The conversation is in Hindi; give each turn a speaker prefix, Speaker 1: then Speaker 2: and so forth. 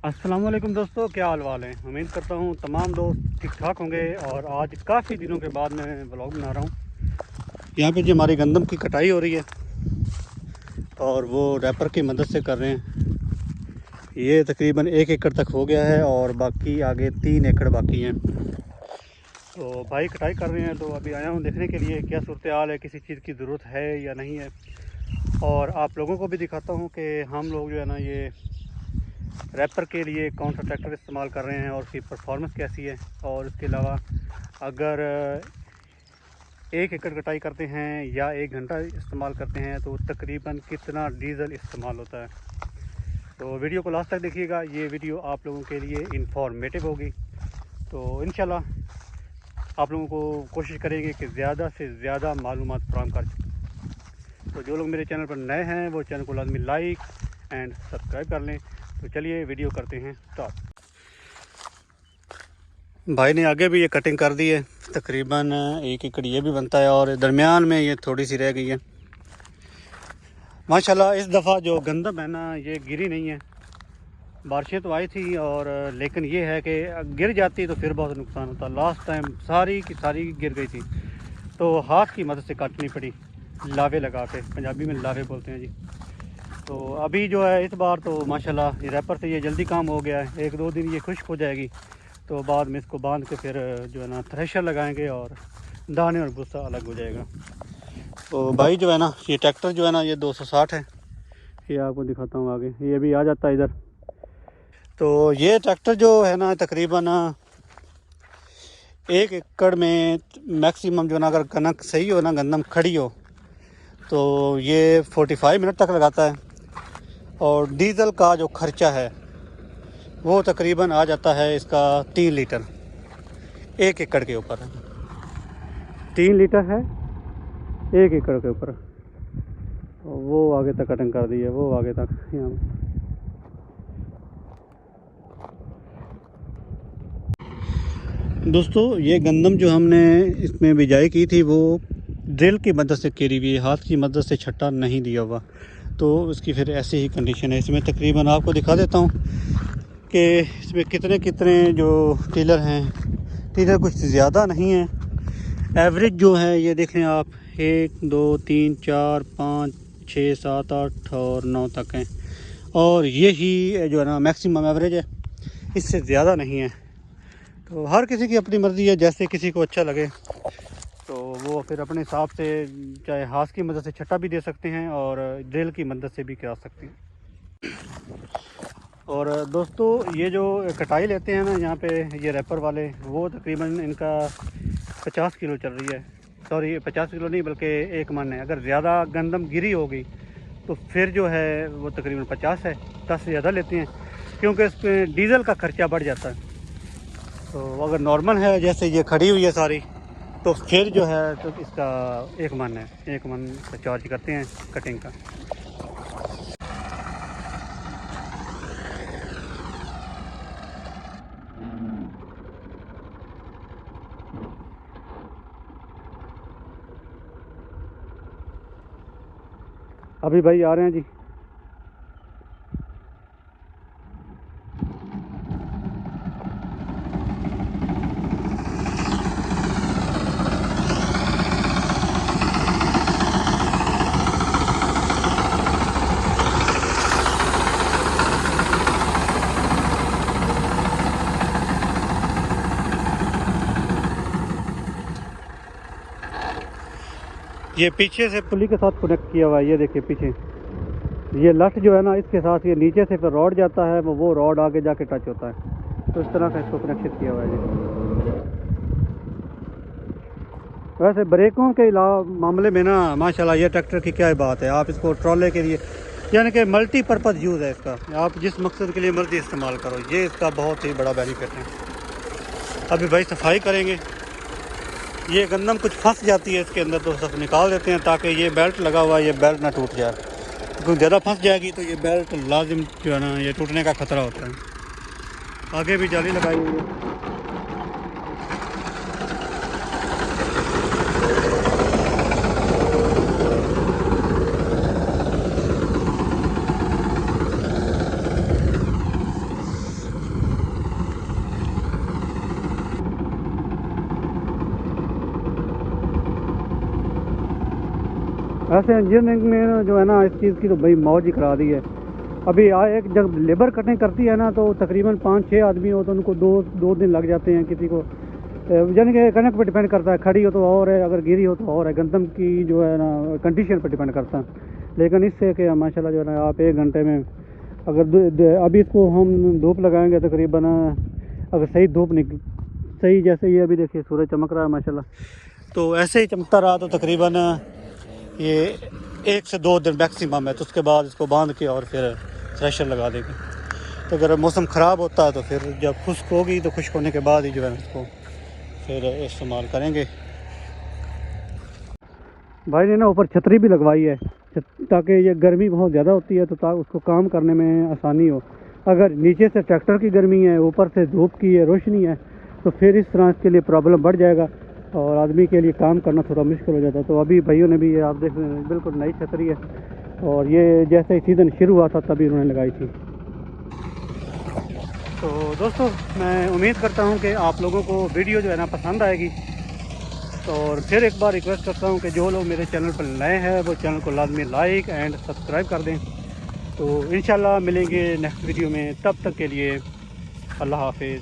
Speaker 1: अस्सलाम वालेकुम दोस्तों, क्या हाल वाल है। उम्मीद करता हूँ तमाम दोस्त ठीक ठाक होंगे। और आज काफ़ी दिनों के बाद मैं ब्लॉग बना रहा हूँ। यहाँ पे जो हमारी गंदम की कटाई हो रही है और वो रैपर की मदद से कर रहे हैं। ये तकरीबन 1 एकड़ तक हो गया है और बाकी आगे 3 एकड़ बाकी हैं। तो भाई कटाई कर रहे हैं, तो अभी आया हूँ देखने के लिए क्या सूरत हाल है, किसी चीज़ की ज़रूरत है या नहीं है। और आप लोगों को भी दिखाता हूँ कि हम लोग जो है ना ये रैपर के लिए कौन सा ट्रैक्टर इस्तेमाल कर रहे हैं और उसकी परफॉर्मेंस कैसी है। और इसके अलावा अगर 1 एकड़ कटाई करते हैं या 1 घंटा इस्तेमाल करते हैं तो तकरीबन कितना डीज़ल इस्तेमाल होता है। तो वीडियो को लास्ट तक देखिएगा, ये वीडियो आप लोगों के लिए इंफॉर्मेटिव होगी। तो इंशाल्लाह आप लोगों को कोशिश करेंगे कि ज़्यादा से ज़्यादा मालूमात फराहम कर सकें। तो जो लोग मेरे चैनल पर नए हैं वो चैनल को लाजमी लाइक एंड सब्सक्राइब कर लें। तो चलिए वीडियो करते हैं स्टार्ट। भाई ने आगे भी ये कटिंग कर दी है, तकरीबन 1 एकड़ ये भी बनता है और दरमियान में ये थोड़ी सी रह गई है। माशाल्लाह इस दफ़ा जो गंदम है ना ये गिरी नहीं है। बारिशें तो आई थी और लेकिन ये है कि गिर जाती तो फिर बहुत नुकसान होता। लास्ट टाइम सारी की सारी गिर गई थी तो हाथ की मदद से काटनी पड़ी, लावे लगा के, पंजाबी में लावे बोलते हैं जी। तो अभी जो है इस बार तो माशाल्लाह ये रैपर से ये जल्दी काम हो गया है। 1-2 दिन ये खुश्क हो जाएगी तो बाद में इसको बांध के फिर जो है ना थ्रेशर लगाएंगे और दाने और भूसा अलग हो जाएगा। तो भाई जो है ना ये ट्रैक्टर जो है ना ये 260 है, ये आपको दिखाता हूँ आगे, ये भी आ जाता है इधर। तो ये ट्रैक्टर जो है ना तकरीबन 1 एकड़ में मैक्सिमम जो है ना अगर कनक सही हो ना, गंदम खड़ी हो, तो ये 45 मिनट तक लगाता है। और डीज़ल का जो खर्चा है वो तकरीबन आ जाता है इसका 3 लीटर 1 एकड़ के ऊपर। 3 लीटर है 1 एकड़ के ऊपर। तो वो आगे तक कटिंग कर दी है, वो आगे तक यहाँ दोस्तों ये गंदम जो हमने इसमें बिजाई की थी वो ड्रिल की मदद से करी हुई है, हाथ की मदद से छट्टा नहीं दिया हुआ। तो उसकी फिर ऐसी ही कंडीशन है। इसमें तकरीबन आपको दिखा देता हूँ कि इसमें कितने कितने जो टिलर हैं। टिलर कुछ ज़्यादा नहीं है, एवरेज जो है ये देखें आप 1 2 3 4 5 6 7 8 और 9 तक हैं। और यही जो है ना मैक्सिमम एवरेज है, इससे ज़्यादा नहीं है। तो हर किसी की अपनी मर्ज़ी है, जैसे किसी को अच्छा लगे तो वो फिर अपने हिसाब से चाहे हाथ की मदद से छट्टा भी दे सकते हैं और ड्रिल की मदद से भी करा सकते हैं। और दोस्तों ये जो कटाई लेते हैं ना यहाँ पे ये रैपर वाले, वो तकरीबन इनका 50 किलो चल रही है। सॉरी 50 किलो नहीं बल्कि 1 मन है। अगर ज़्यादा गंदम गिरी होगी तो फिर जो है वो तकरीबन 50 है, 10 से ज़्यादा लेते हैं क्योंकि इस पर डीज़ल का खर्चा बढ़ जाता है। तो अगर नॉर्मल है जैसे ये खड़ी हुई है सारी, तो फिर जो है तो इसका 1 मन है, 1 मन का चार्ज करते हैं कटिंग का। अभी भाई आ रहे हैं जी। ये पीछे से पुली के साथ कनेक्ट किया हुआ है, ये देखिए पीछे ये लट जो है ना इसके साथ ये नीचे से फिर रॉड जाता है, वो रॉड आगे जाके टच होता है। तो इस तरह का इसको कनेक्शन किया हुआ है जी। वैसे ब्रेकों के अलावा मामले में ना माशाल्लाह ये ट्रैक्टर की क्या बात है। आप इसको ट्रॉले के लिए यानी कि मल्टीपर्पज़ यूज़ है इसका, आप जिस मकसद के लिए मर्जी इस्तेमाल करो, ये इसका बहुत ही बड़ा बेनिफिट है। अभी भाई सफाई करेंगे। ये गंदम कुछ फंस जाती है इसके अंदर तो सब निकाल देते हैं ताकि ये बेल्ट लगा हुआ है ये बेल्ट ना टूट जाए। क्योंकि ज़्यादा फंस जाएगी तो ये बेल्ट लाजिम जो है ना ये टूटने का ख़तरा होता है। आगे भी जाली लगाई हुई है। वैसे इंजीनियरिंग में जो है ना इस चीज़ की तो भाई मौज ही करा दी है। अभी एक जब लेबर कटिंग करती है ना तो तकरीबन 5-6 आदमी हो तो उनको दो दिन लग जाते हैं। किसी को यानी कि कनक पर डिपेंड करता है, खड़ी हो तो और है, अगर गिरी हो तो और है, गंदम की जो है ना कंडीशन पर डिपेंड करता है। लेकिन इससे कि माशाल्लाह जो है ना आप 1 घंटे में अगर अभी इसको हम धूप लगाएंगे तकरीबन, अगर सही धूप निकल सही, जैसे ये अभी देखिए सूरज चमक रहा है माशाल्लाह, तो ऐसे ही चमकता रहा तो तकरीबन ये 1 से 2 दिन मैक्सिमम है। तो उसके बाद इसको बांध के और फिर थ्रेशर लगा देंगे। तो अगर मौसम ख़राब होता है तो फिर जब खुश्क होगी तो खुश्क होने के बाद ही जो है इसको फिर इस्तेमाल करेंगे। भाई ने ना ऊपर छतरी भी लगवाई है ताकि ये गर्मी बहुत ज़्यादा होती है तो उसको काम करने में आसानी हो। अगर नीचे से ट्रैक्टर की गर्मी है, ऊपर से धूप की है, रोशनी है, तो फिर इस तरह इसके लिए प्रॉब्लम बढ़ जाएगा और आदमी के लिए काम करना थोड़ा मुश्किल हो जाता है। तो अभी भाइयों ने भी ये आप देख रहे हैं बिल्कुल नई छतरी है और ये जैसे ही सीज़न शुरू हुआ था तभी उन्होंने लगाई थी। तो दोस्तों मैं उम्मीद करता हूँ कि आप लोगों को वीडियो जो है ना पसंद आएगी। और फिर एक बार रिक्वेस्ट करता हूँ कि जो लोग मेरे चैनल पर नए हैं वो चैनल को लाजमी लाइक एंड सब्सक्राइब कर दें। तो इंशाल्लाह मिलेंगे नेक्स्ट वीडियो में, तब तक के लिए अल्लाह हाफिज़।